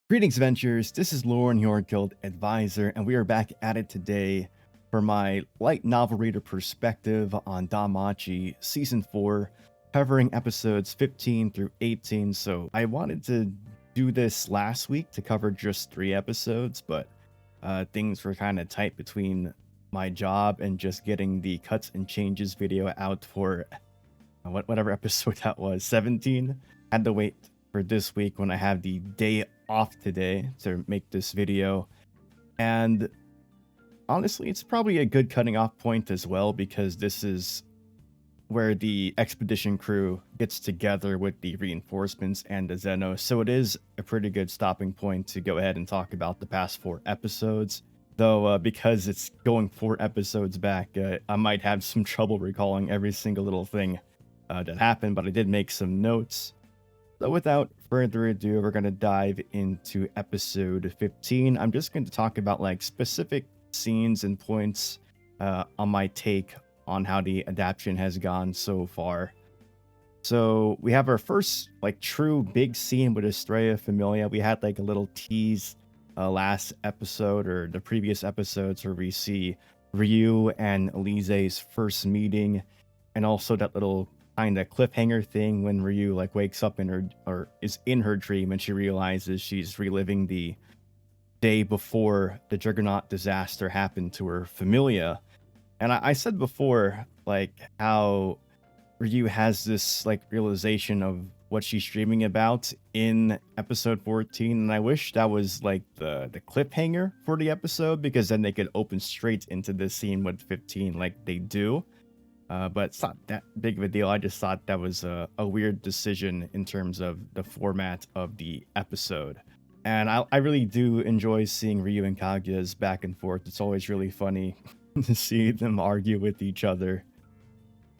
Greetings, Ventures. This is Lauren, your guild advisor, and we are back at it today for my light novel reader perspective on DanMachi Season 4, covering episodes 15 through 18. So I wanted to do this last week to cover just 3 episodes, but things were kind of tight between my job and just getting the cuts and changes video out for whatever episode that was, 17. Had to wait for this week when I have the day off today to make this video. And honestly, it's probably a good cutting off point as well, because this is where the expedition crew gets together with the reinforcements and the Xenos. So it is a pretty good stopping point to go ahead and talk about the past 4 episodes. Though, because it's going 4 episodes back, I might have some trouble recalling every single little thing that happened, but I did make some notes. So without further ado, we're going to dive into episode 15. I'm just going to talk about like specific scenes and points on my take on how the adaptation has gone so far. So we have our first like true big scene with Estrella Familia. We had like a little tease last episode or the previous episodes where we see Ryu and Elise's first meeting, and also that little kind of cliffhanger thing when Ryu like wakes up in her or is in her dream and she realizes she's reliving the day before the Juggernaut disaster happened to her Familia. And I said before like how Ryu has this like realization of what she's dreaming about in episode 14, and I wish that was like the cliffhanger for the episode, because then they could open straight into this scene with 15 like they do. But it's not that big of a deal. I just thought that was a weird decision in terms of the format of the episode. And I really do enjoy seeing Ryu and Kaguya's back and forth. It's always really funny to see them argue with each other.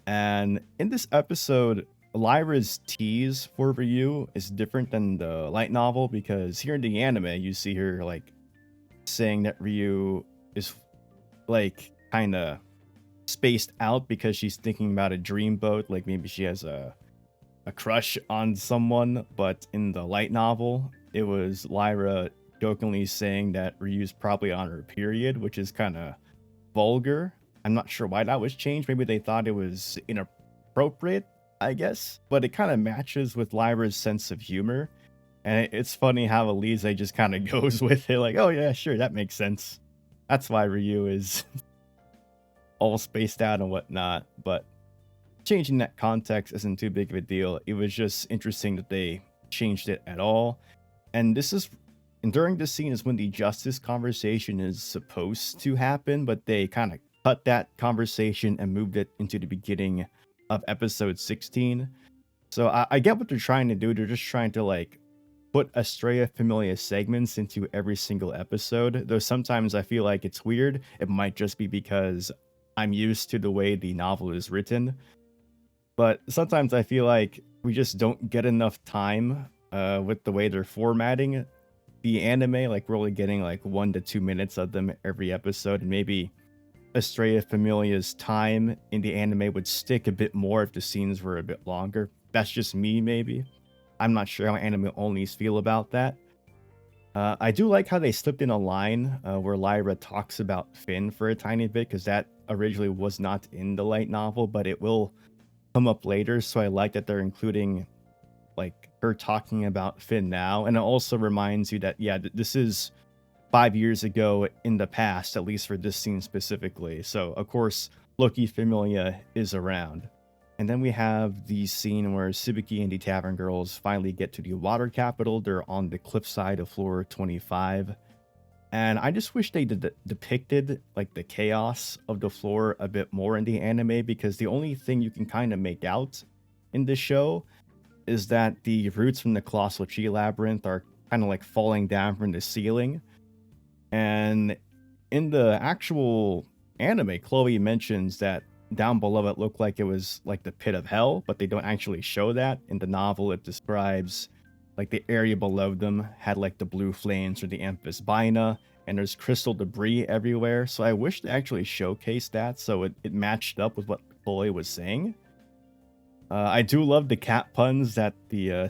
And in this episode, Lyra's tease for Ryu is different than the light novel, because here in the anime, you see her like saying that Ryu is like kind of spaced out because she's thinking about a dreamboat, like maybe she has a crush on someone. But in the light novel, it was Lyra jokingly saying that Ryu's probably on her period, which is kind of vulgar. I'm not sure why that was changed. Maybe they thought it was inappropriate, I guess, but it kind of matches with Lyra's sense of humor. And it's funny how Elise just kind of goes with it, like, oh yeah, sure, that makes sense. That's why Ryu is all spaced out and whatnot. But changing that context isn't too big of a deal. It was just interesting that they changed it at all. And during this scene is when the justice conversation is supposed to happen, but they kind of cut that conversation and moved it into the beginning of episode 16. So I get what they're trying to do. They're just trying to like put Estrella Familia segments into every single episode, though sometimes I feel like it's weird. It might just be because I'm used to the way the novel is written, but sometimes I feel like we just don't get enough time with the way they're formatting the anime. Like we're only getting like 1 to 2 minutes of them every episode, and maybe Estrella Familia's time in the anime would stick a bit more if the scenes were a bit longer. That's just me, maybe. I'm not sure how anime onlys feel about that. I do like how they slipped in a line where Lyra talks about Finn for a tiny bit, because that originally was not in the light novel, but it will come up later. So I like that they're including like her talking about Finn now. And it also reminds you that, yeah, this is 5 years ago in the past, at least for this scene specifically. So of course, Loki Familia is around. And then we have the scene where Suzuki and the Tavern Girls finally get to the water capital. They're on the cliffside of floor 25. And I just wish they depicted like the chaos of the floor a bit more in the anime, because the only thing you can kind of make out in this show is that the roots from the Colossal Chi Labyrinth are kind of like falling down from the ceiling. And in the actual anime, Chloe mentions that down below it looked like it was like the pit of hell, but they don't actually show that. In the novel, it describes like the area below them had like the blue flames or the Emphas Bina, and there's crystal debris everywhere. So I wish they actually showcased that so it matched up with what Chloe was saying. I do love the cat puns that the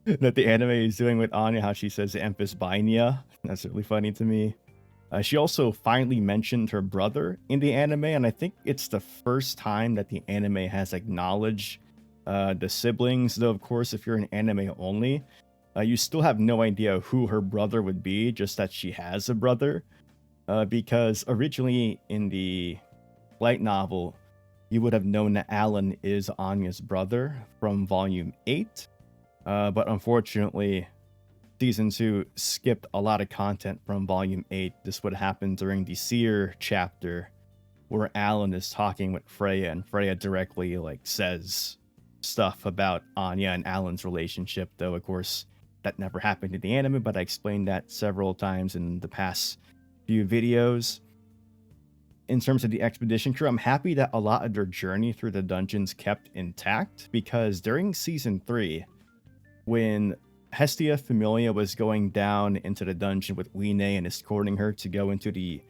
that the anime is doing with Anya, how she says Emphas Bainia. That's really funny to me. She also finally mentioned her brother in the anime, and I think it's the first time that the anime has acknowledged the siblings. Though, of course, if you're an anime only, you still have no idea who her brother would be, just that she has a brother. Because originally in the light novel, you would have known that Alan is Anya's brother from volume 8. But unfortunately, season 2 skipped a lot of content from volume 8. This would happen during the Seer chapter, where Alan is talking with Freya, and Freya directly says stuff about Anya and Alan's relationship. Though, of course, that never happened in the anime, but I explained that several times in the past few videos. In terms of the expedition crew, I'm happy that a lot of their journey through the dungeons kept intact, because during season 3, when Hestia Familia was going down into the dungeon with Line and escorting her to go into the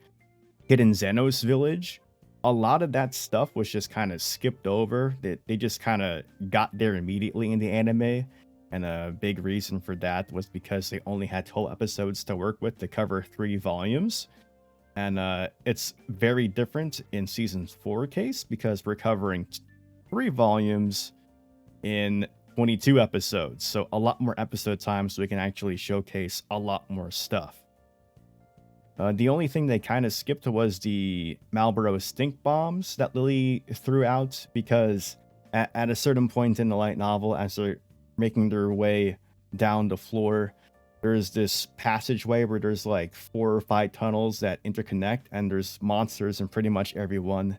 hidden Xenos village, a lot of that stuff was just kind of skipped over. They just kind of got there immediately in the anime, and a big reason for that was because they only had 12 episodes to work with to cover 3 volumes. And it's very different in season 4 case, because we're covering 3 volumes in 22 episodes, so a lot more episode time, so we can actually showcase a lot more stuff. The only thing they kind of skipped was the Marlboro stink bombs that Lily threw out, because at a certain point in the light novel, as they're making their way down the floor, there's this passageway where there's 4 or 5 tunnels that interconnect, and there's monsters in pretty much every one.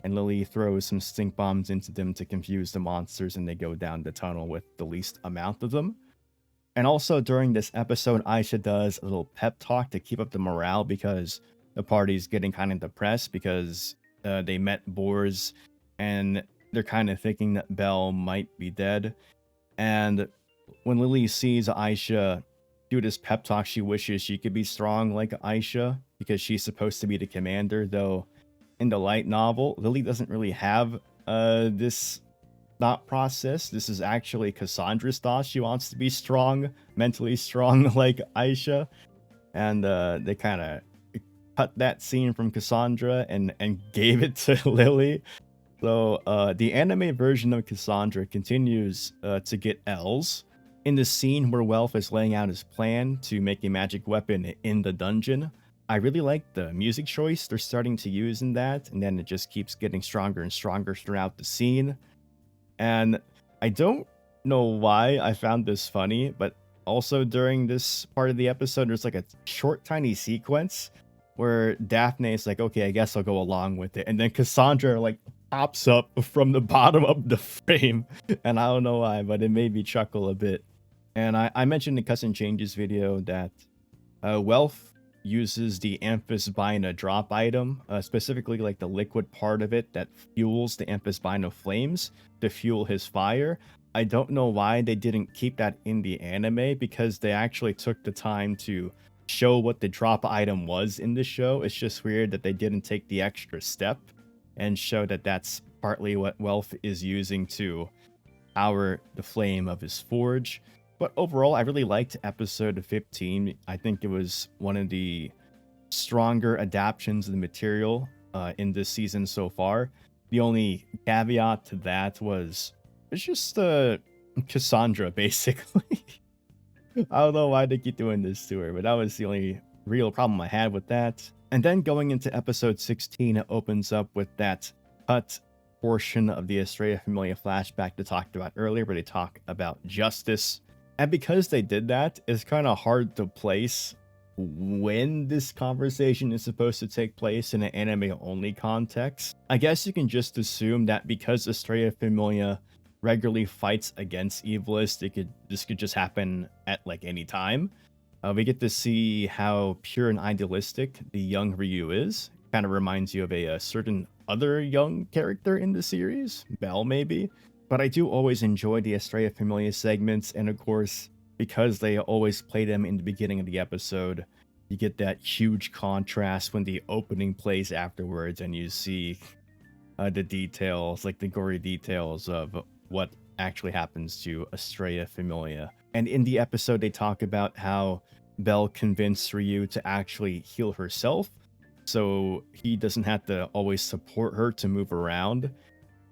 And Lily throws some stink bombs into them to confuse the monsters, and they go down the tunnel with the least amount of them. And also during this episode, Aisha does a little pep talk to keep up the morale, because the party's getting kind of depressed because they met Bors, and they're kind of thinking that Belle might be dead. And when Lily sees Aisha do this pep talk, she wishes she could be strong like Aisha, because she's supposed to be the commander. Though in the light novel, Lily doesn't really have this thought process. This is actually Cassandra's thought. She wants to be strong, mentally strong like Aisha. And they kind of cut that scene from Cassandra and gave it to Lily. So the anime version of Cassandra continues to get L's. In the scene where Welf is laying out his plan to make a magic weapon in the dungeon, I really like the music choice they're starting to use in that, and then it just keeps getting stronger and stronger throughout the scene. And I don't know why I found this funny, but also during this part of the episode, there's a short, tiny sequence where Daphne is like, okay, I guess I'll go along with it. And then Cassandra pops up from the bottom of the frame. And I don't know why, but it made me chuckle a bit. And I mentioned in Cousin Changes video that Welf uses the Amphisbina drop item, specifically the liquid part of it that fuels the Amphisbina flames to fuel his fire. I don't know why they didn't keep that in the anime, because they actually took the time to show what the drop item was in the show. It's just weird that they didn't take the extra step and show that that's partly what Welf is using to power the flame of his forge. But overall, I really liked episode 15. I think it was one of the stronger adaptations of the material in this season so far. The only caveat to that was it's just Cassandra, basically. I don't know why they keep doing this to her, but that was the only real problem I had with that. And then going into episode 16, it opens up with that cut portion of the Estrella Familia flashback they talked about earlier, where they talk about justice. And because they did that, it's kind of hard to place when this conversation is supposed to take place in an anime-only context. I guess you can just assume that because Estrella Familia regularly fights against evilists, this could just happen at any time. We get to see how pure and idealistic the young Ryu is. Kind of reminds you of a certain other young character in the series, Belle maybe. But I do always enjoy the Estrella Familia segments, and of course, because they always play them in the beginning of the episode, you get that huge contrast when the opening plays afterwards, and you see the details, the gory details of what actually happens to Estrella Familia. And in the episode, they talk about how Belle convinced Ryu to actually heal herself, so he doesn't have to always support her to move around.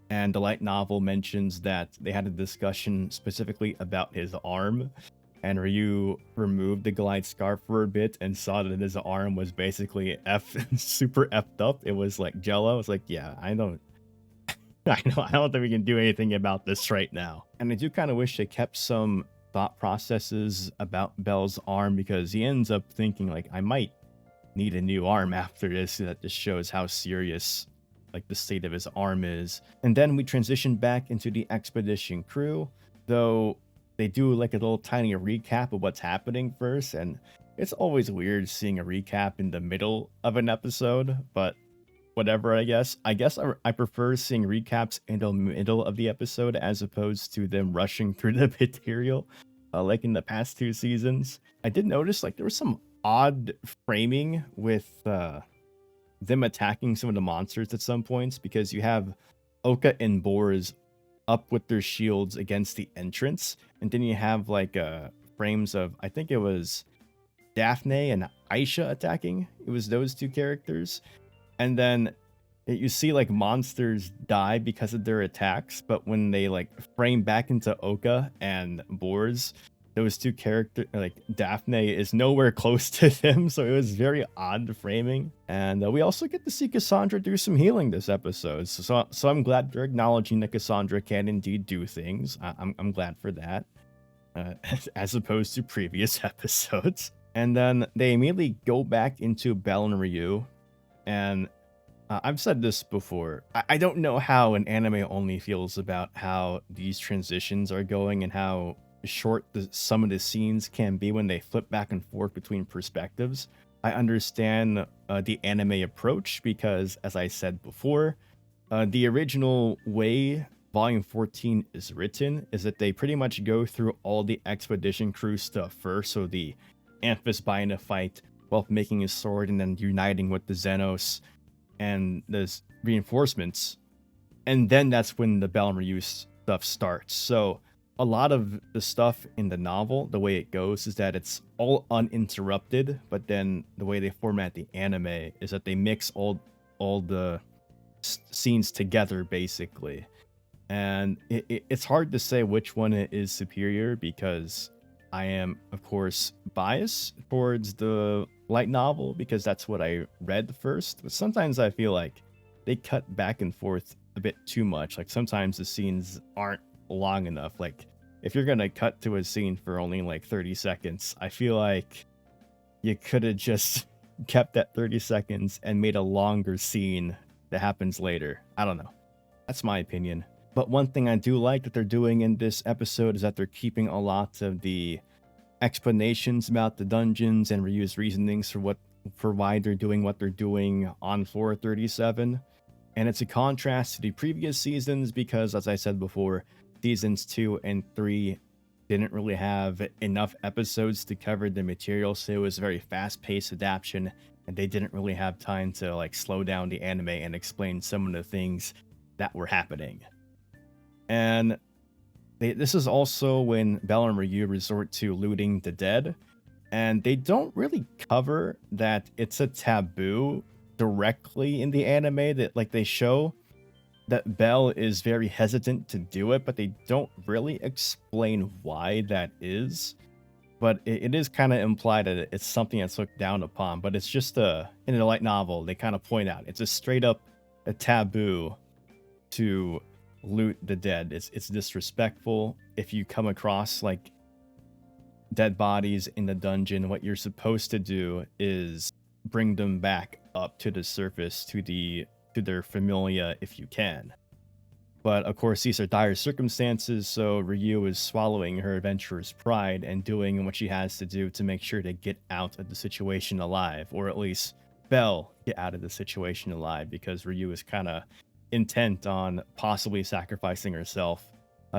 And the light novel mentions that they had a discussion specifically about his arm, and Ryu removed the glide scarf for a bit and saw that his arm was basically super effed up. It was like jello. It's like, yeah, I don't I don't think we can do anything about this right now. And I do kind of wish they kept some thought processes about Belle's arm, because he ends up thinking like, I might need a new arm after this. That just shows how serious like the state of his arm is. And then we transition back into the expedition crew, though they do like a little tiny recap of what's happening first, and it's always weird seeing a recap in the middle of an episode, but whatever, I guess. I prefer seeing recaps in the middle of the episode as opposed to them rushing through the material, like in the past 2 seasons. I did notice like there was some odd framing with them attacking some of the monsters at some points, because you have Oka and Boris up with their shields against the entrance, and then you have like frames of, I think it was Daphne and Aisha attacking. It was those 2 characters. And then you see like monsters die because of their attacks, but when they like frame back into Oka and Boris, those 2 characters, like Daphne is nowhere close to them, so it was very odd framing. And we also get to see Cassandra do some healing this episode, so I'm glad they're acknowledging that Cassandra can indeed do things. I'm glad for that, as opposed to previous episodes. And then they immediately go back into Belle and Ryu. And I've said this before, I don't know how an anime only feels about how these transitions are going and how short some of the scenes can be when they flip back and forth between perspectives. I understand the anime approach because, as I said before, the original way Volume 14 is written is that they pretty much go through all the expedition crew stuff first, so the Amphis buying a fight, Wolf making his sword, and then uniting with the Xenos and the reinforcements. And then that's when the Belle and Ryu stuff starts. So a lot of the stuff in the novel, the way it goes is that it's all uninterrupted, but then the way they format the anime is that they mix all the scenes together, basically. And it's hard to say which one is superior, because I am, of course, biased towards the light novel because that's what I read first. But sometimes I feel like they cut back and forth a bit too much. Like sometimes the scenes aren't long enough. Like if you're gonna cut to a scene for only like 30 seconds, I feel like you could have just kept that 30 seconds and made a longer scene that happens later. I don't know. That's my opinion. But one thing I do like that they're doing in this episode is that they're keeping a lot of the explanations about the dungeons and Ryu's reasonings for why they're doing what they're doing on floor 37. And it's a contrast to the previous seasons because, as I said before, seasons 2 and 3 didn't really have enough episodes to cover the material, so it was a very fast-paced adaptation, and they didn't really have time to like slow down the anime and explain some of the things that were happening. And this is also when Belle and Ryu resort to looting the dead, and they don't really cover that it's a taboo directly in the anime. That like they show that Belle is very hesitant to do it, but they don't really explain why that is. But it is kind of implied that it's something that's looked down upon, but it's just in the light novel they kind of point out it's a straight up a taboo to loot the dead. It's disrespectful. If you come across like dead bodies in the dungeon, what you're supposed to do is bring them back up to the surface to their familia if you can. But of course these are dire circumstances, so Ryu is swallowing her adventurer's pride and doing what she has to do to make sure to get out of the situation alive, or at least Belle get out of the situation alive, because Ryu is kind of intent on possibly sacrificing herself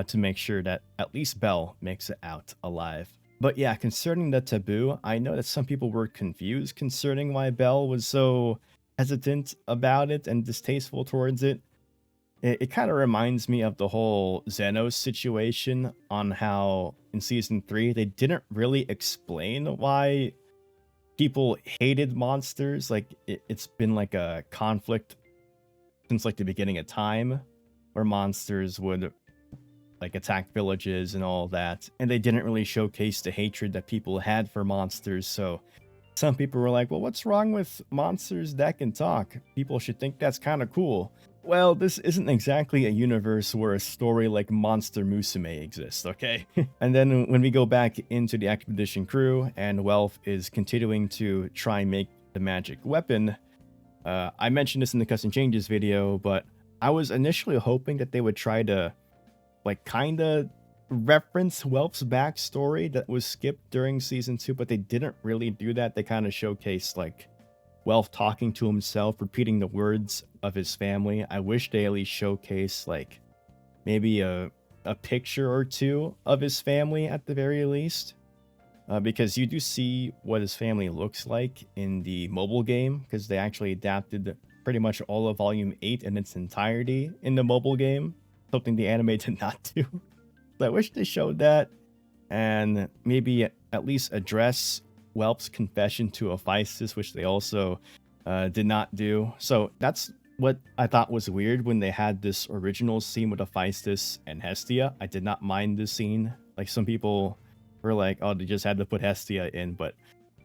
to make sure that at least Belle makes it out alive. But yeah, concerning the taboo, I know that some people were confused concerning why Belle was so hesitant about it and distasteful towards it. It kind of reminds me of the whole Xenos situation on how in season 3 they didn't really explain why people hated monsters. Like it's been like a conflict since like the beginning of time where monsters would like attack villages and all that, and they didn't really showcase the hatred that people had for monsters. So some people were like, well, what's wrong with monsters that can talk? People should think that's kind of cool. Well, this isn't exactly a universe where a story like Monster Musume exists, okay? And then when we go back into the expedition crew and Welf is continuing to try and make the magic weapon, I mentioned this in the custom changes video, but I was initially hoping that they would try to like kind of reference Welp's backstory that was skipped during season 2, but they didn't really do that. They kind of showcased like Welf talking to himself, repeating the words of his family. I wish they at least showcased like maybe a picture or two of his family at the very least. Because you do see what his family looks like in the mobile game, because they actually adapted pretty much all of Volume 8 in its entirety in the mobile game, something the anime did not do. So I wish they showed that, and maybe at least address Welp's confession to Hephaestus, which they also did not do. So that's what I thought was weird when they had this original scene with Hephaestus and Hestia. I did not mind the scene. Like some people were like, oh, they just had to put Hestia in, but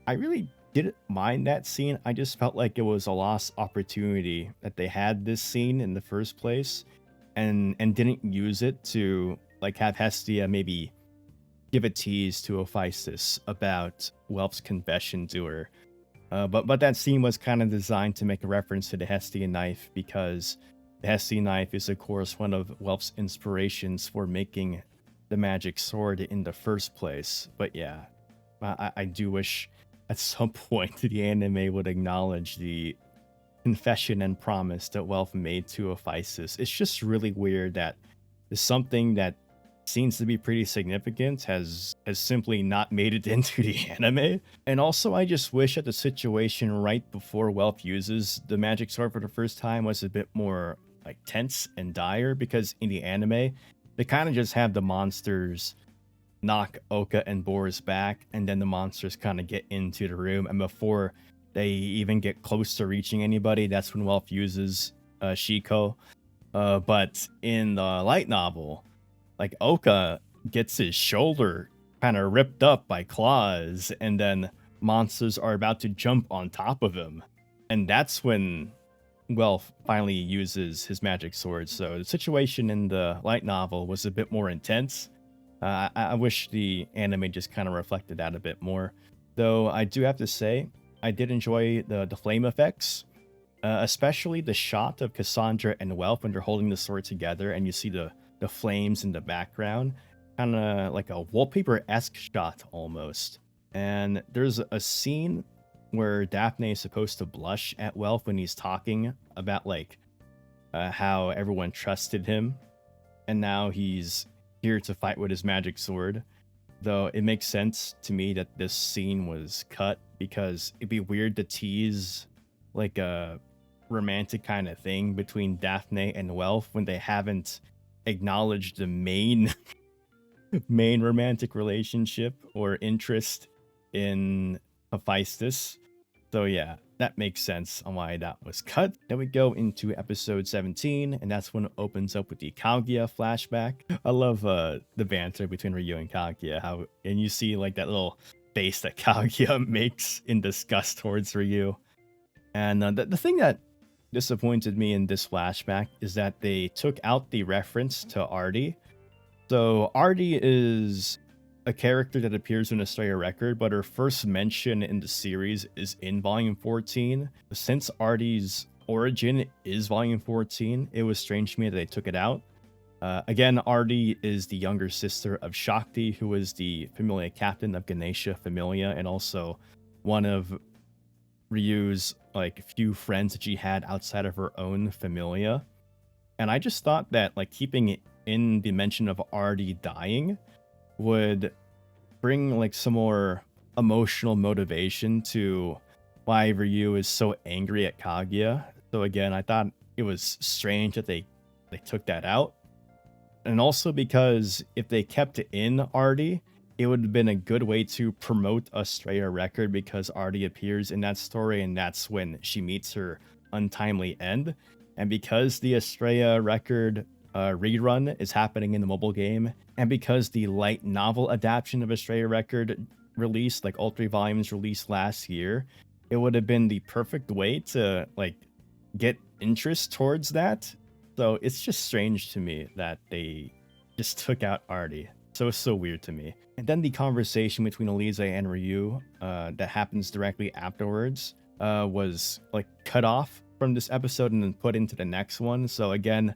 I really didn't mind that scene. I just felt like it was a lost opportunity that they had this scene in the first place and didn't use it to like have Hestia maybe give a tease to Hephaestus about Welp's confession to her. But that scene was kind of designed to make a reference to the Hestia knife, because the Hestia knife is of course one of Welp's inspirations for making the magic sword in the first place. But yeah, I do wish at some point the anime would acknowledge the confession and promise that Welf made to Hephaestus. It's just really weird that something that seems to be pretty significant has simply not made it into the anime. And also, I just wish that the situation right before Welf uses the magic sword for the first time was a bit more like tense and dire, because in the anime they kind of just have the monsters knock Oka and Boris back, and then the monsters kind of get into the room, and before they even get close to reaching anybody, that's when Welf uses Shiko. But in the light novel, like Oka gets his shoulder kind of ripped up by claws, and then monsters are about to jump on top of him, and that's when Welf finally uses his magic sword. So the situation in the light novel was a bit more intense. I wish the anime just kind of reflected that a bit more. Though I do have to say, I did enjoy the flame effects, especially the shot of Cassandra and Welf when they're holding the sword together, and you see the flames in the background, kind of like a wallpaper-esque shot almost. And there's a scene where Daphne is supposed to blush at Welf when he's talking about like how everyone trusted him, and now he's here to fight with his magic sword. Though it makes sense to me that this scene was cut, because it'd be weird to tease like a romantic kind of thing between Daphne and Welf when they haven't acknowledged the main romantic relationship or interest in Hephaestus. So yeah, that makes sense on why that was cut. Then we go into episode 17, and that's when it opens up with the Kaguya flashback. I love the banter between Ryu and Kaguya, and you see like that little face that Kaguya makes in disgust towards Ryu. And the thing that disappointed me in this flashback is that they took out the reference to Artie. So Artie is a character that appears in Astrea Record, but her first mention in the series is in Volume 14. Since Artie's origin is Volume 14, it was strange to me that they took it out. Again, Artie is the younger sister of Shakti, who is the Familia captain of Ganesha Familia, and also one of Ryu's like few friends that she had outside of her own Familia. And I just thought that like keeping it in the mention of Artie dying would bring like some more emotional motivation to why Ryu is so angry at Kaguya. So again, I thought it was strange that they they took that out. And also because if they kept it in Artie, it would have been a good way to promote Estrella record because Artie appears in that story and that's when she meets her untimely end. And because the Estrella record rerun is happening in the mobile game, and because the light novel adaptation of Estrella record released, like all 3 volumes released last year, it would have been the perfect way to like get interest towards that. So it's just strange to me that they just took out Artie. So it's so weird to me. And then the conversation between Elise and Ryu that happens directly afterwards was like cut off from this episode and then put into the next one. So again,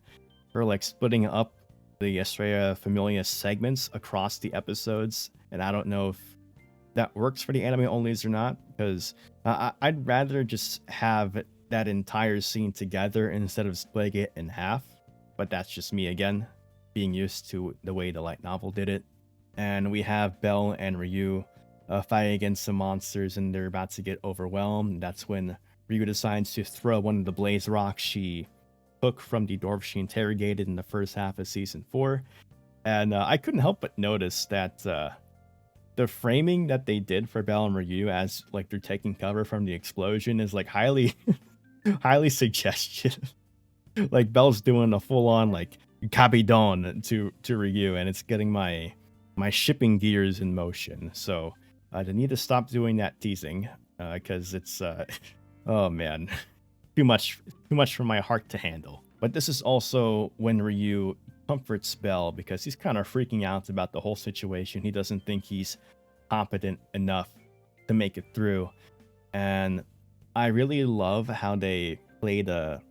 we're like splitting up the Estrella Familia segments across the episodes. And I don't know if that works for the anime onlys or not, because I'd rather just have that entire scene together instead of splitting it in half. But that's just me again, being used to the way the light novel did it. And we have Belle and Ryu fighting against some monsters and they're about to get overwhelmed. That's when Ryu decides to throw one of the blaze rocks she took from the dwarf she interrogated in the first half of season 4. And I couldn't help but notice that the framing that they did for Belle and Ryu as like they're taking cover from the explosion is like highly highly suggestive. Like Belle's doing a full-on like kabidon to Ryu, and it's getting my shipping gears in motion. So they need to stop doing that teasing because it's oh man, too much for my heart to handle. But this is also when Ryu comforts Belle because he's kind of freaking out about the whole situation. He doesn't think he's competent enough to make it through. And I really love how they played a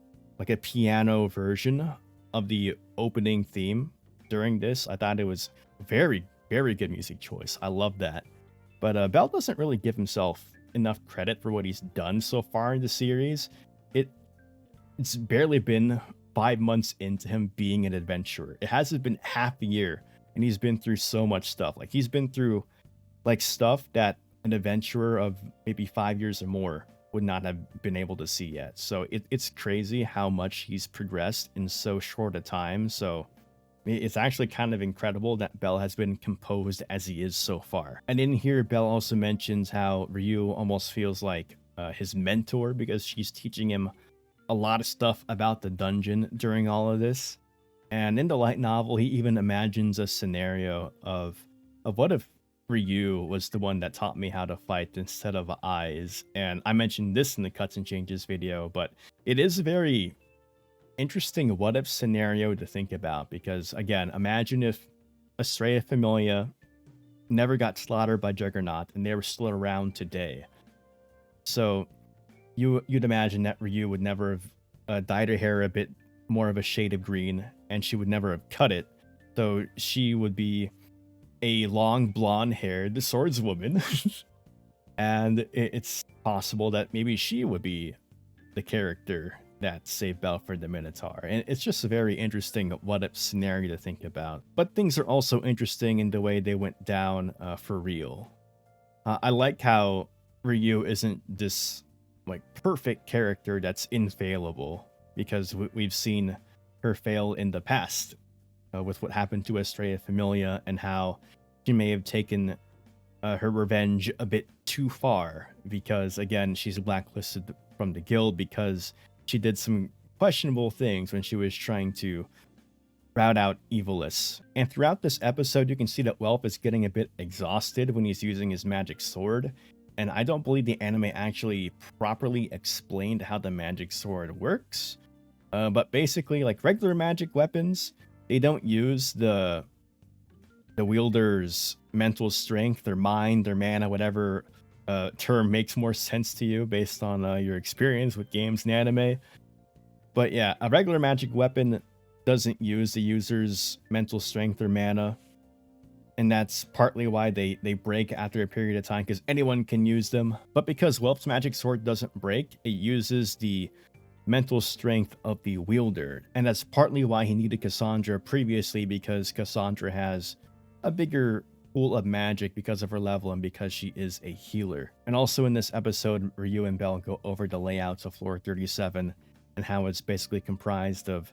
piano version of the opening theme during this. I thought it was very, very good music choice. I love that. But Belle doesn't really give himself enough credit for what he's done so far in the series. It's barely been 5 months into him being an adventurer. It hasn't been half a year, and he's been through so much stuff. Like he's been through like stuff that an adventurer of maybe 5 years or more would not have been able to see yet. So it's crazy how much he's progressed in so short a time. So it's actually kind of incredible that Belle has been composed as he is so far. And in here, Belle also mentions how Ryu almost feels like his mentor because she's teaching him a lot of stuff about the dungeon during all of this. And in the light novel, he even imagines a scenario of what if Ryu was the one that taught me how to fight instead of eyes. And I mentioned this in the Cuts and Changes video, but it is a very interesting what if scenario to think about because again, imagine if Estrella Familia never got slaughtered by Juggernaut and they were still around today. So you'd imagine that Ryu would never have dyed her hair a bit more of a shade of green, and she would never have cut it. So she would be a long blonde-haired swordswoman, and it's possible that maybe she would be the character that saved Belle for the Minotaur. And it's just a very interesting what-if scenario to think about. But things are also interesting in the way they went down for real. I like how Ryu isn't this like perfect character that's infallible, because we've seen her fail in the past with what happened to Estrella Familia and how she may have taken her revenge a bit too far because again she's blacklisted from the guild because she did some questionable things when she was trying to rout out Evilis. And throughout this episode you can see that Welp is getting a bit exhausted when he's using his magic sword. And I don't believe the anime actually properly explained how the magic sword works. But basically, like regular magic weapons, they don't use the wielder's mental strength, their mind, their mana, whatever term makes more sense to you based on your experience with games and anime. But yeah, a regular magic weapon doesn't use the user's mental strength or mana. And that's partly why they break after a period of time, because anyone can use them. But because Welp's magic sword doesn't break, it uses the mental strength of the wielder. And that's partly why he needed Cassandra previously, because Cassandra has a bigger pool of magic because of her level and because she is a healer. And also in this episode, Ryu and Belle go over the layouts of floor 37 and how it's basically comprised of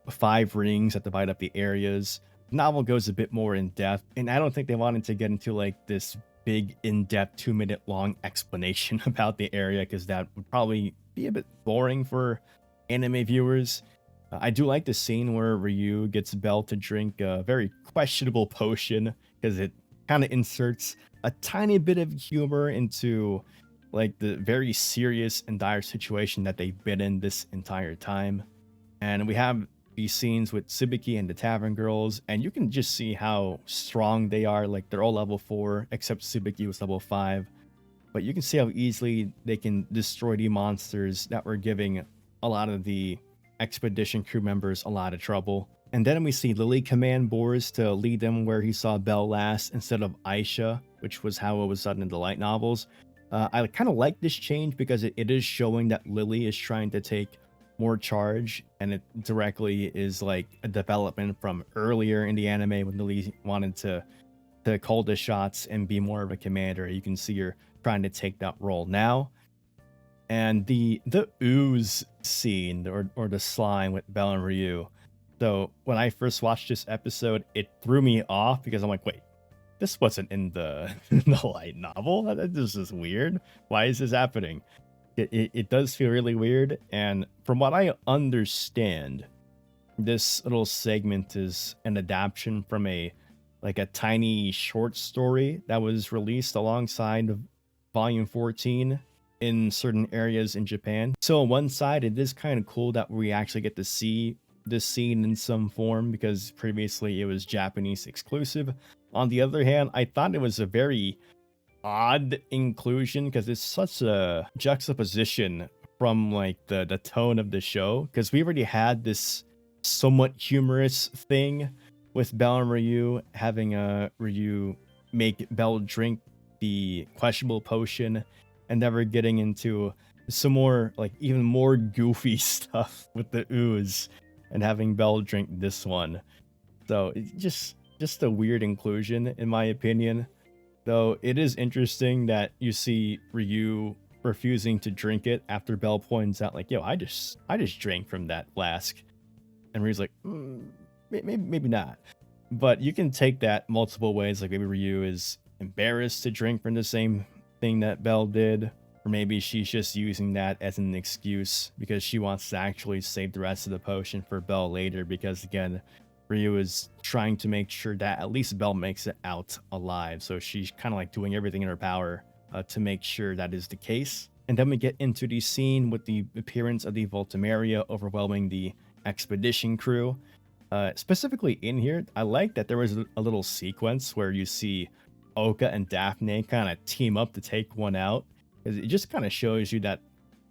5 rings that divide up the areas. The novel goes a bit more in depth, and I don't think they wanted to get into like this big in-depth 2-minute long explanation about the area, because that would probably be a bit boring for anime viewers. I do like the scene where Ryu gets Bell to drink a very questionable potion, because it kind of inserts a tiny bit of humor into like the very serious and dire situation that they've been in this entire time. And we have these scenes with Tsubaki and the Tavern Girls, and you can just see how strong they are. Like, they're all level 4, except Tsubaki was level 5. But you can see how easily they can destroy the monsters that were giving a lot of the expedition crew members a lot of trouble. And then we see Lily command Boris to lead them where he saw Belle last instead of Aisha, which was how it was done in the light novels. I kind of like this change because it is showing that Lily is trying to take more charge, and it directly is like a development from earlier in the anime when Lily wanted to call the shots and be more of a commander. You can see her trying to take that role now. And the ooze scene, or the slime with Belle and Ryu. So when I first watched this episode, it threw me off because I'm like, wait, this wasn't in the in the light novel. This is weird. Why is this happening? It does feel really weird. And from what I understand, this little segment is an adaptation from a tiny short story that was released alongside volume 14 in certain areas in Japan. So on one side, it is kind of cool that we actually get to see this scene in some form, because previously it was Japanese exclusive. On the other hand, I thought it was a very odd inclusion, because it's such a juxtaposition from like the tone of the show, because we already had this somewhat humorous thing with Belle and Ryu, having Ryu make Belle drink the questionable potion, and never getting into some more like even more goofy stuff with the ooze and having Belle drink this one. So it's just a weird inclusion in my opinion. Though it is interesting that you see Ryu refusing to drink it after Belle points out, like, yo, I just drank from that flask. And Ryu's like, maybe not. But you can take that multiple ways. Like, maybe Ryu is embarrassed to drink from the same thing that Belle did. Or maybe she's just using that as an excuse because she wants to actually save the rest of the potion for Belle later. Because, again, Ryu is trying to make sure that at least Belle makes it out alive. So she's kind of like doing everything in her power to make sure that is the case. And then we get into the scene with the appearance of the Voltimaria overwhelming the expedition crew. Specifically in here, I like that there was a little sequence where you see Oka and Daphne kind of team up to take one out. It just kind of shows you that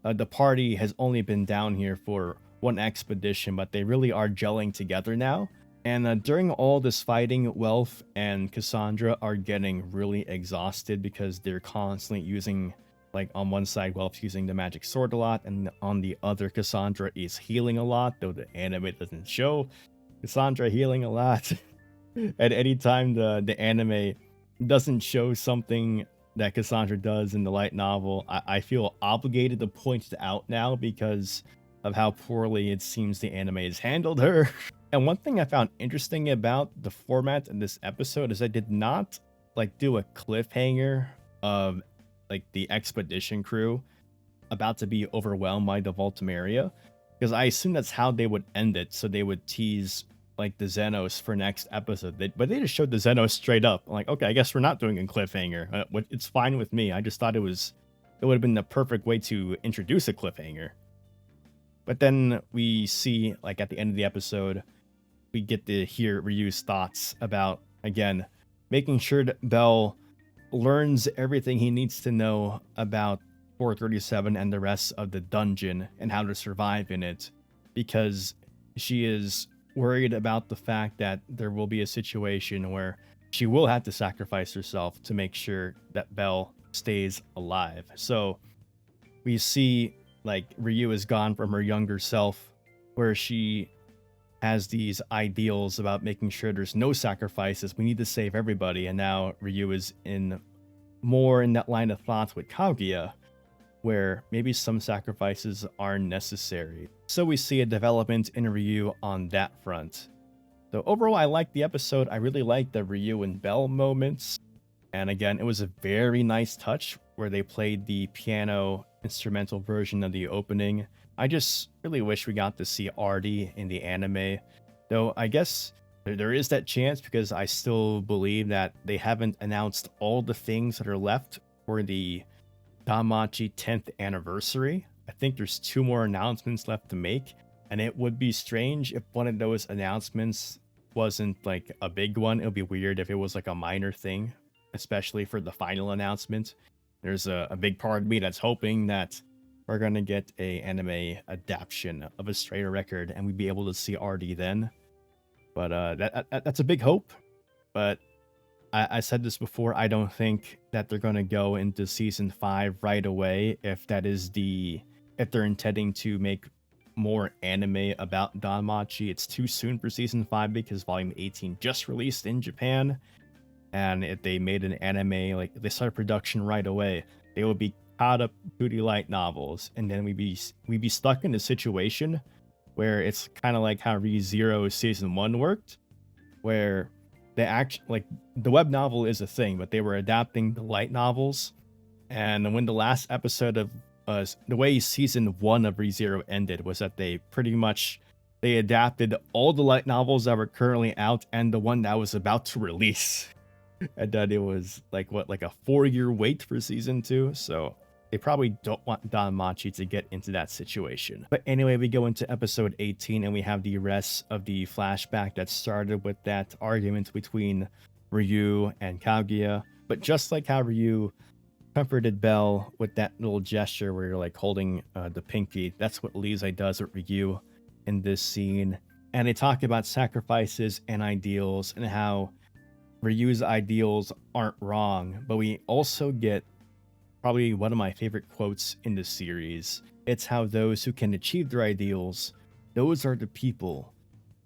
the party has only been down here for one expedition, but they really are gelling together now. And during all this fighting, Welf and Cassandra are getting really exhausted because they're constantly using, like, on one side, Welf's using the magic sword a lot, and on the other, Cassandra is healing a lot, though the anime doesn't show Cassandra healing a lot. At any time the anime doesn't show something that Cassandra does in the light novel, I feel obligated to point it out now because of how poorly it seems the anime has handled her. And one thing I found interesting about the format in this episode is I did not like do a cliffhanger of like the expedition crew about to be overwhelmed by the Voltimaria, because I assume that's how they would end it. So they would tease like the Xenos for next episode, but they just showed the Xenos straight up. I'm like, okay, I guess we're not doing a cliffhanger. It's fine with me. I just thought it would have been the perfect way to introduce a cliffhanger. But then we see, like, at the end of the episode, we get to hear Ryu's thoughts about, again, making sure that Belle learns everything he needs to know about 437 and the rest of the dungeon and how to survive in it, because she is worried about the fact that there will be a situation where she will have to sacrifice herself to make sure that Belle stays alive. So we see, like, Ryu is gone from her younger self, where she has these ideals about making sure there's no sacrifices. We need to save everybody. And now Ryu is more in that line of thought with Kaguya. where maybe some sacrifices are necessary. So we see a development in Ryu on that front. So overall, I liked the episode. I really liked the Ryu and Bell moments. And again, it was a very nice touch where they played the piano instrumental version of the opening. I just really wish we got to see Artie in the anime. Though I guess there is that chance because I still believe that they haven't announced all the things that are left for the DanMachi 10th anniversary. I think there's 2 more announcements left to make, and it would be strange if one of those announcements wasn't like a big one. It would be weird if it was like a minor thing, especially for the final announcement. There's a big part of me that's hoping that we're gonna get a anime adaptation of a straighter record and we'd be able to see Artie then. But that's a big hope. But I said this before, I don't think that they're gonna go into season 5 right away if they're intending to make more anime about DanMachi. It's too soon for season 5 because volume 18 just released in Japan. And if they made an anime, like if they started production right away, they would be caught up to the light novels, and then we'd be stuck in a situation where it's kind of like how ReZero season 1 worked, where they actually like the web novel is a thing, but they were adapting the light novels, and when the last episode of the way season 1 of ReZero ended was that they adapted all the light novels that were currently out and the one that was about to release. And then it was like a 4-year wait for season 2. So they probably don't want DanMachi to get into that situation. But anyway, we go into episode 18 and we have the rest of the flashback that started with that argument between Ryu and Kaguya. But just like how Ryu comforted Bell with that little gesture where you're like holding the pinky, that's what Lisa does with Ryu in this scene. And they talk about sacrifices and ideals and how Ryu's ideals aren't wrong, but we also get probably one of my favorite quotes in the series. It's how those who can achieve their ideals, those are the people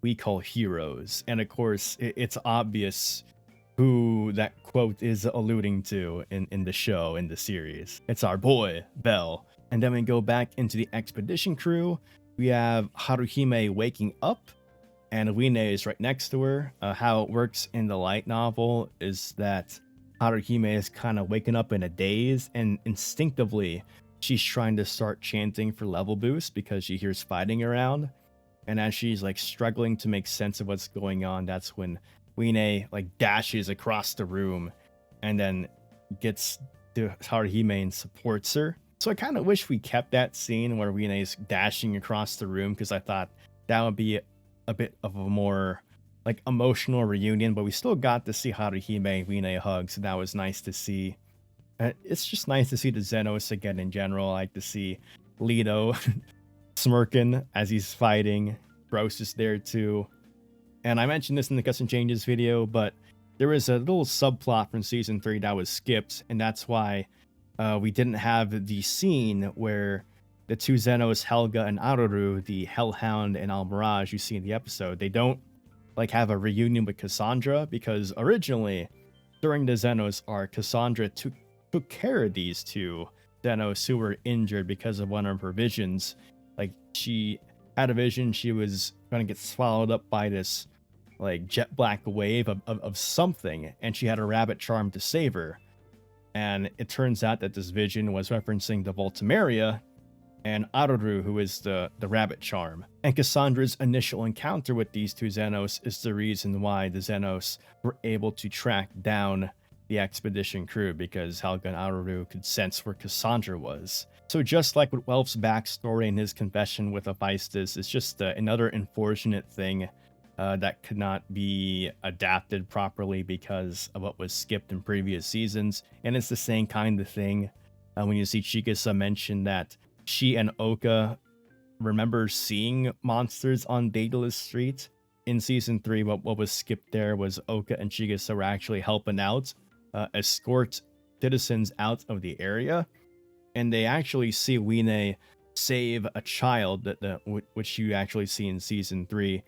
we call heroes. And of course, it's obvious who that quote is alluding to in the show, in the series. It's our boy, Bell. And then we go back into the expedition crew. We have Haruhime waking up, and Uine is right next to her. How it works in the light novel is that Haruhime is kind of waking up in a daze, and instinctively she's trying to start chanting for level boost because she hears fighting around. And as she's like struggling to make sense of what's going on, that's when Uine like dashes across the room and then gets to Haruhime and supports her. So I kind of wish we kept that scene where Uine is dashing across the room, because I thought that would be a bit of a more like emotional reunion, but we still got to see Haruhime and Uine hug, so that was nice to see. It's just nice to see the Zenos again in general. I like to see Leto smirking as he's fighting. Gross is there too. And I mentioned this in the custom changes video, but there was a little subplot from season 3 that was skipped, and that's why we didn't have the scene where the two Zenos, Helga and Aruru, the Hellhound and Almirage you see in the episode, they don't like have a reunion with Cassandra, because originally during the Zenos arc, Cassandra took care of these two Zenos who were injured because of one of her visions. Like, she had a vision she was going to get swallowed up by this like jet black wave of something, and she had a rabbit charm to save her. And it turns out that this vision was referencing the Voltimaria and Aruru, who is the rabbit charm. And Cassandra's initial encounter with these two Zenos is the reason why the Zenos were able to track down the expedition crew, because Helga and Aruru could sense where Cassandra was. So just like with Welf's backstory and his confession with Hephaestus, it's just another unfortunate thing that could not be adapted properly because of what was skipped in previous seasons. And it's the same kind of thing when you see Chikasa mention that she and Oka remember seeing monsters on Daedalus Street in season 3. What was skipped there was Oka and Chikasa were actually helping out, escort citizens out of the area, and they actually see Uine save a child which you actually see in season 3.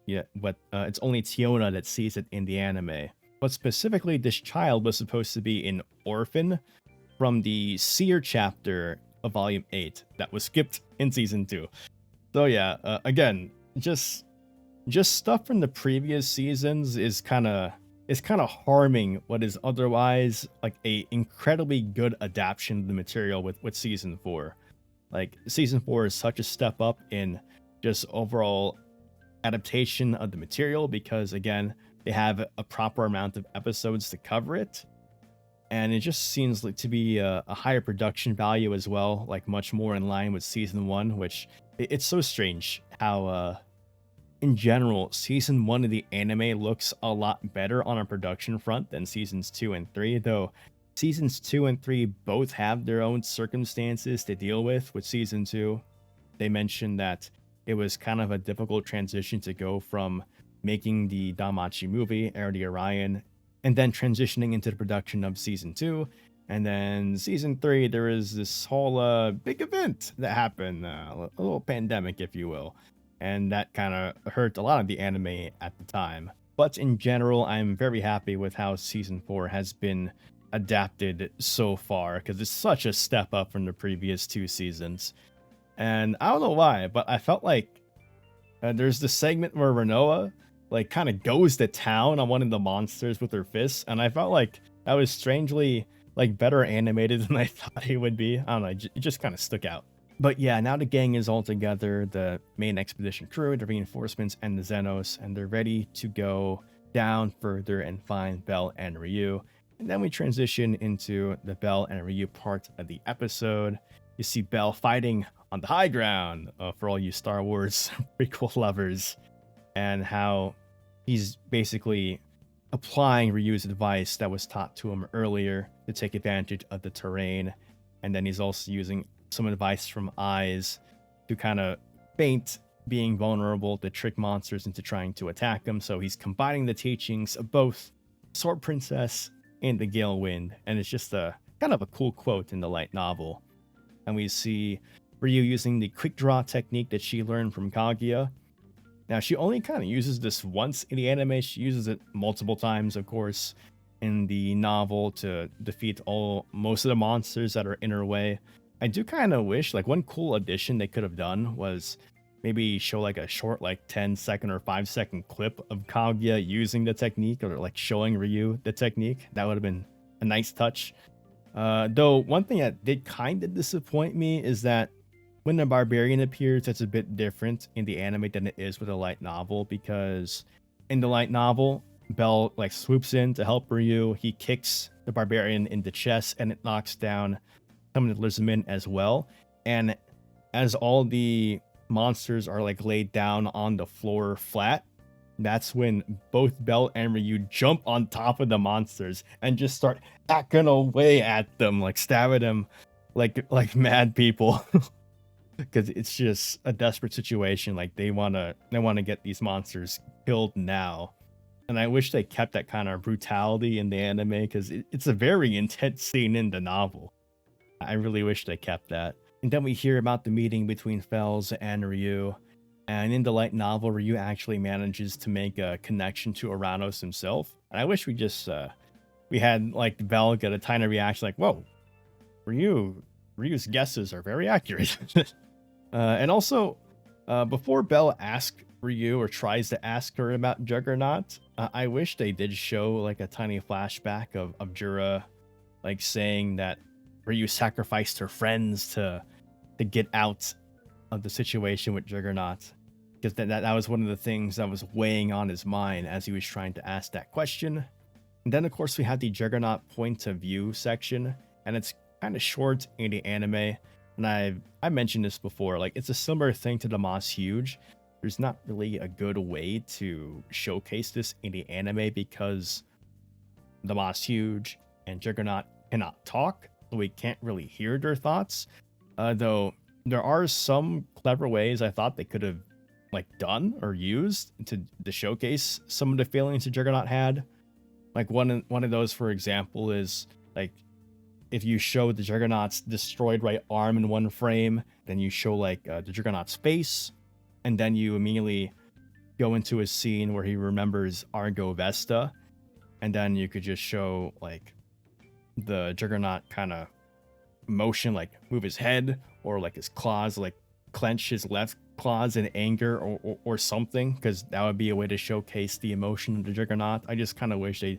Yeah, but it's only Tiona that sees it in the anime. But specifically, this child was supposed to be an orphan from the Seer chapter of Volume 8 that was skipped in Season 2. So yeah, again, just stuff from the previous seasons is kind of harming what is otherwise like a incredibly good adaptation of the material with Season 4. Like Season 4 is such a step up in just overall adaptation of the material because again, they have a proper amount of episodes to cover it. And it just seems like to be a higher production value as well, like much more in line with Season 1, which it's so strange how in general, Season 1 of the anime looks a lot better on a production front than Seasons 2 and 3, though Seasons 2 and 3 both have their own circumstances to deal with Season 2. They mentioned that it was kind of a difficult transition to go from making the DanMachi movie, Air the Orion, and then transitioning into the production of Season 2. And then Season 3, there was this whole big event that happened, a little pandemic, if you will. And that kind of hurt a lot of the anime at the time. But in general, I'm very happy with how Season 4 has been adapted so far, because it's such a step up from the previous 2 seasons. And I don't know why, but I felt like there's this segment where Renoa like kind of goes to town on one of the monsters with her fists, and I felt like that was strangely like better animated than I thought it would be. I don't know, it just kind of stuck out. But yeah, now the gang is all together, the main expedition crew, the reinforcements, and the Xenos, and they're ready to go down further and find Bell and Ryu. And then we transition into the Bell and Ryu part of the episode. You see Bell fighting on the high ground for all you Star Wars prequel lovers, and how he's basically applying Ryu's advice that was taught to him earlier to take advantage of the terrain. And then he's also using some advice from Eyes to kind of feint being vulnerable to trick monsters into trying to attack him. So he's combining the teachings of both Sword Princess and the Gale Wind, and it's just a kind of a cool quote in the light novel. And we see Ryu using the quick draw technique that she learned from Kaguya. Now, she only kind of uses this once in the anime. She uses it multiple times, of course, in the novel to defeat most of the monsters that are in her way. I do kind of wish, like, one cool addition they could have done was maybe show like a short, like 10-second or 5-second clip of Kaguya using the technique, or like showing Ryu the technique. That would have been a nice touch. Though one thing that did kind of disappoint me is that when the barbarian appears, it's a bit different in the anime than it is with the light novel, because in the light novel, Bell like swoops in to help Ryu. He kicks the barbarian in the chest and it knocks down some of the lizardmen as well. And as all the monsters are like laid down on the floor flat, that's when both Bell and Ryu jump on top of the monsters and just start hacking away at them, like stabbing them like mad people. Because it's just a desperate situation. Like they wanna get these monsters killed now. And I wish they kept that kind of brutality in the anime, because it's a very intense scene in the novel. I really wish they kept that. And then we hear about the meeting between Fells and Ryu. And in the light novel, Ryu actually manages to make a connection to Uranos himself. And I wish we had like Bell get a tiny reaction like, whoa, Ryu's guesses are very accurate. And also, before Bell asks Ryu or tries to ask her about Juggernaut, I wish they did show like a tiny flashback of Jura like saying that Ryu sacrificed her friends to get out of the situation with Juggernaut, because that was one of the things that was weighing on his mind as he was trying to ask that question. And then of course we have the Juggernaut point of view section, and it's kind of short in the anime. And I mentioned this before, like it's a similar thing to the Moss Huge. There's not really a good way to showcase this in the anime because the Moss Huge and Juggernaut cannot talk, so we can't really hear their thoughts. Though there are some clever ways I thought they could have like done or used to showcase some of the feelings that Juggernaut had. Like one of those, for example, is like if you show the Juggernaut's destroyed right arm in one frame, then you show like the Juggernaut's face, and then you immediately go into a scene where he remembers Argo Vesta, and then you could just show like the Juggernaut kind of motion, like move his head, or like his claws, like clench his left claws in anger, or something, because that would be a way to showcase the emotion of the Juggernaut. I just kind of wish they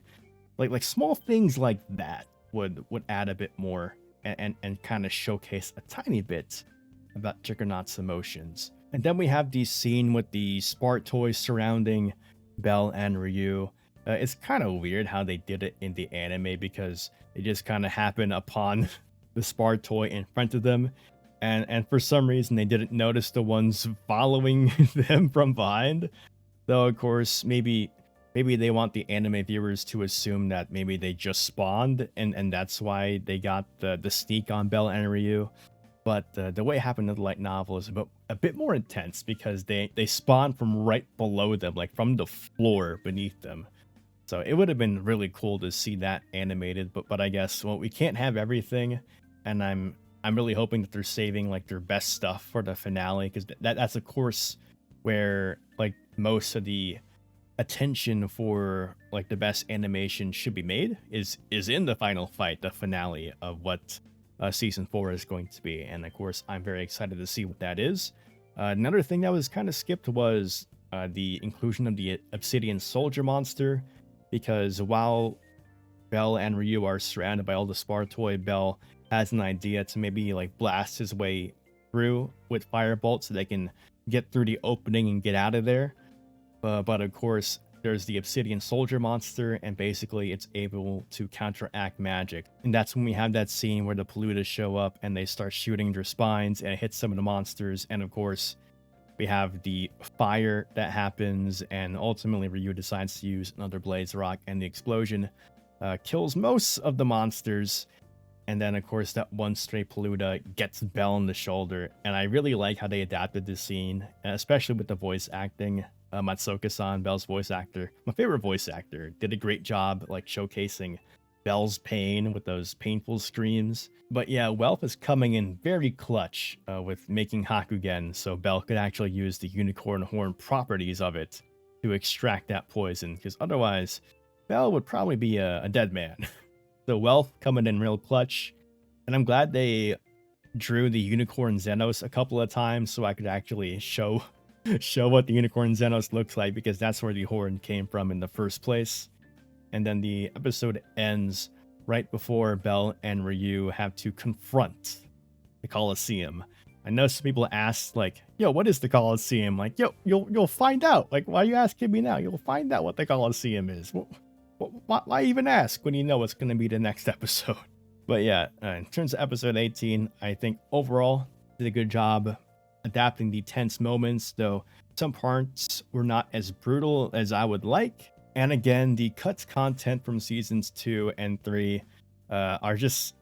like small things like that would add a bit more and kind of showcase a tiny bit about Juggernaut's emotions. And then we have the scene with the Spart toys surrounding Bell and Ryu. It's kind of weird how they did it in the anime, because it just kind of happened upon the Spart toy in front of them, and for some reason they didn't notice the ones following them from behind. Though of course maybe they want the anime viewers to assume that maybe they just spawned, and that's why they got the sneak on Bell and Ryu. But the way it happened in the light novel is a bit more intense, because they spawn from right below them, like from the floor beneath them. So it would have been really cool to see that animated, but I guess, well, we can't have everything, and I'm really hoping that they're saving like their best stuff for the finale, because that's of course where like most of the attention for like the best animation should be made, is in the final fight, the finale of what season 4 is going to be. And of course I'm very excited to see what that is. Another thing that was kind of skipped was the inclusion of the obsidian soldier monster, because while Bell and Ryu are surrounded by all the Spart toy, Bell has an idea to maybe like blast his way through with firebolt so they can get through the opening and get out of there. But of course, there's the obsidian soldier monster, and basically it's able to counteract magic. And that's when we have that scene where the Pollutas show up and they start shooting their spines, and it hits some of the monsters. And of course, we have the fire that happens, and ultimately Ryu decides to use another Blaze Rock, and the explosion kills most of the monsters. And then, of course, that one stray Polluta gets Bell in the shoulder. And I really like how they adapted this scene, especially with the voice acting. Matsuoka-san, Bell's voice actor, my favorite voice actor, did a great job like showcasing Bell's pain with those painful screams. But yeah, Welf is coming in very clutch with making Hakugen, so Bell could actually use the unicorn horn properties of it to extract that poison, because otherwise Bell would probably be a dead man. So Welf coming in real clutch, and I'm glad they drew the unicorn Xenos a couple of times so I could actually show what the unicorn Xenos looks like, because that's where the horn came from in the first place. And then the episode ends right before Bell and Ryu have to confront the Colosseum. I know some people ask like, yo, what is the Colosseum? Like, yo, you'll find out. Like, why are you asking me now? You'll find out what the Colosseum is. Why even ask when you know it's going to be the next episode? But yeah, in terms of episode 18, I think overall did a good job adapting the tense moments, though some parts were not as brutal as I would like. And again, the cut content from seasons 2 and 3 are just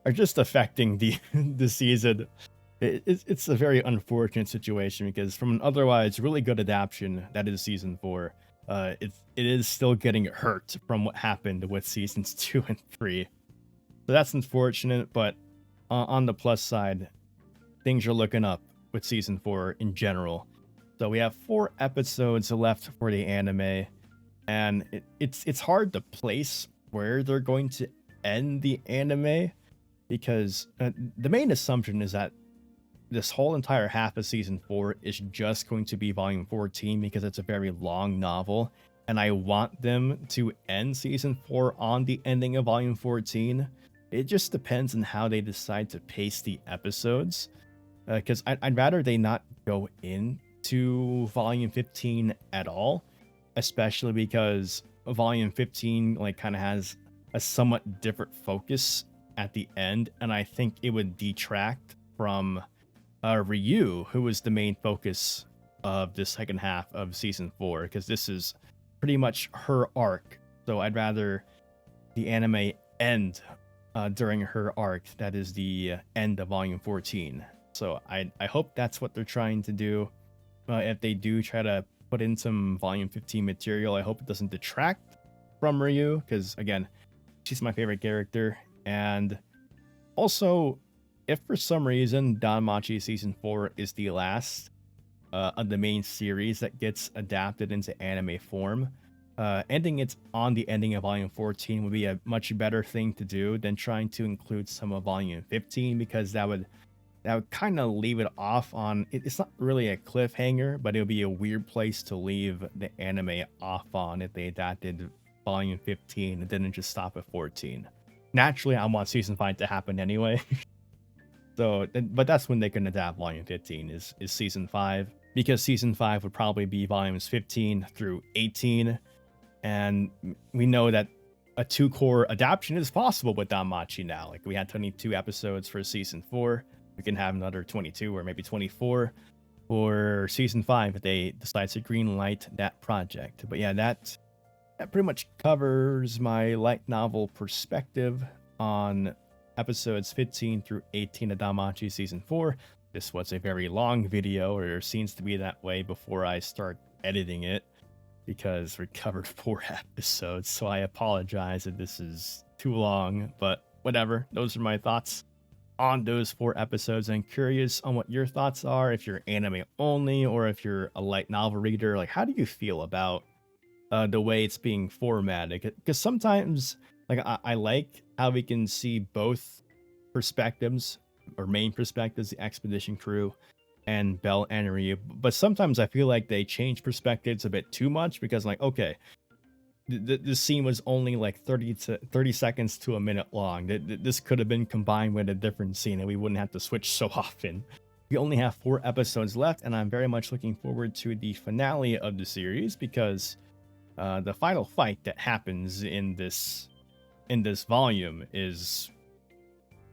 affecting the season. It's a very unfortunate situation, because from an otherwise really good adaptation that is season 4, it is still getting hurt from what happened with seasons 2 and 3. So that's unfortunate, but on the plus side, things are looking up with season 4 in general. So we have 4 episodes left for the anime, and it's hard to place where they're going to end the anime, because the main assumption is that this whole entire half of season 4 is just going to be volume 14, because it's a very long novel, and I want them to end season 4 on the ending of volume 14. It just depends on how they decide to pace the episodes, because I'd rather they not go into volume 15 at all, especially because volume 15 like kind of has a somewhat different focus at the end, and I think it would detract from Ryu, who was the main focus of the second half of season 4, because this is pretty much her arc. So I'd rather the anime end during her arc, that is the end of volume 14. So I hope that's what they're trying to do. If they do try to put in some volume 15 material, I hope it doesn't detract from Ryu, because again, she's my favorite character. And also, if for some reason DanMachi season 4 is the last of the main series that gets adapted into anime form, ending it on the ending of volume 14 would be a much better thing to do than trying to include some of volume 15, because that would kind of leave it off on it's not really a cliffhanger, but it would be a weird place to leave the anime off on if they adapted volume 15 and didn't just stop at 14. Naturally, I want season 5 to happen anyway. So, but that's when they can adapt volume 15 is season 5, because season 5 would probably be volumes 15 through 18, and we know that a 2-core adaptation is possible with DanMachi now. Like, we had 22 episodes for season 4. We can have another 22 or maybe 24 for season 5 if they decide to green light that project. But yeah, that pretty much covers my light novel perspective on episodes 15 through 18 of DanMachi season 4. This was a very long video, or seems to be that way before I start editing it, because we covered 4 episodes, so I apologize if this is too long, but whatever. Those are my thoughts on those 4 episodes. I'm curious on what your thoughts are, if you're anime only or if you're a light novel reader. Like, how do you feel about the way it's being formatted? Because sometimes, like, I like how we can see both perspectives, or main perspectives, the expedition crew and Belle and Ryu, but sometimes I feel like they change perspectives a bit too much, because, like, okay, the scene was only like 30 seconds to a minute long. This could have been combined with a different scene and we wouldn't have to switch so often. We only have 4 episodes left, and I'm very much looking forward to the finale of the series, because the final fight that happens in this volume is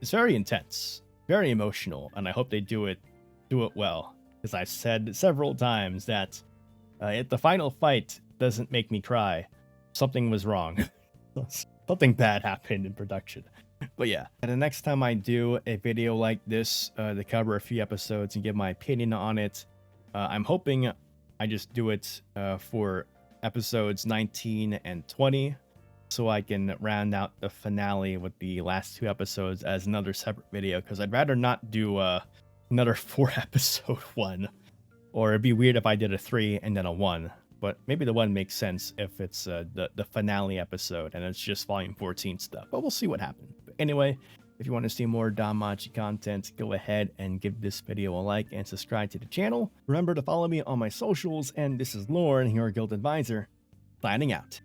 very intense, very emotional, and I hope they do it well, because I've said several times that if the final fight doesn't make me cry, something was wrong. Something bad happened in production. But yeah, the next time I do a video like this to cover a few episodes and give my opinion on it, I'm hoping I just do it for episodes 19 and 20, so I can round out the finale with the last 2 episodes as another separate video, because I'd rather not do another 4 episode one, or it'd be weird if I did a 3 and then a 1. But maybe the 1 makes sense if it's the finale episode and it's just volume 14 stuff. But we'll see what happens. But anyway, if you want to see more DanMachi content, go ahead and give this video a like and subscribe to the channel. Remember to follow me on my socials, and this is Lauren, your guild advisor, signing out.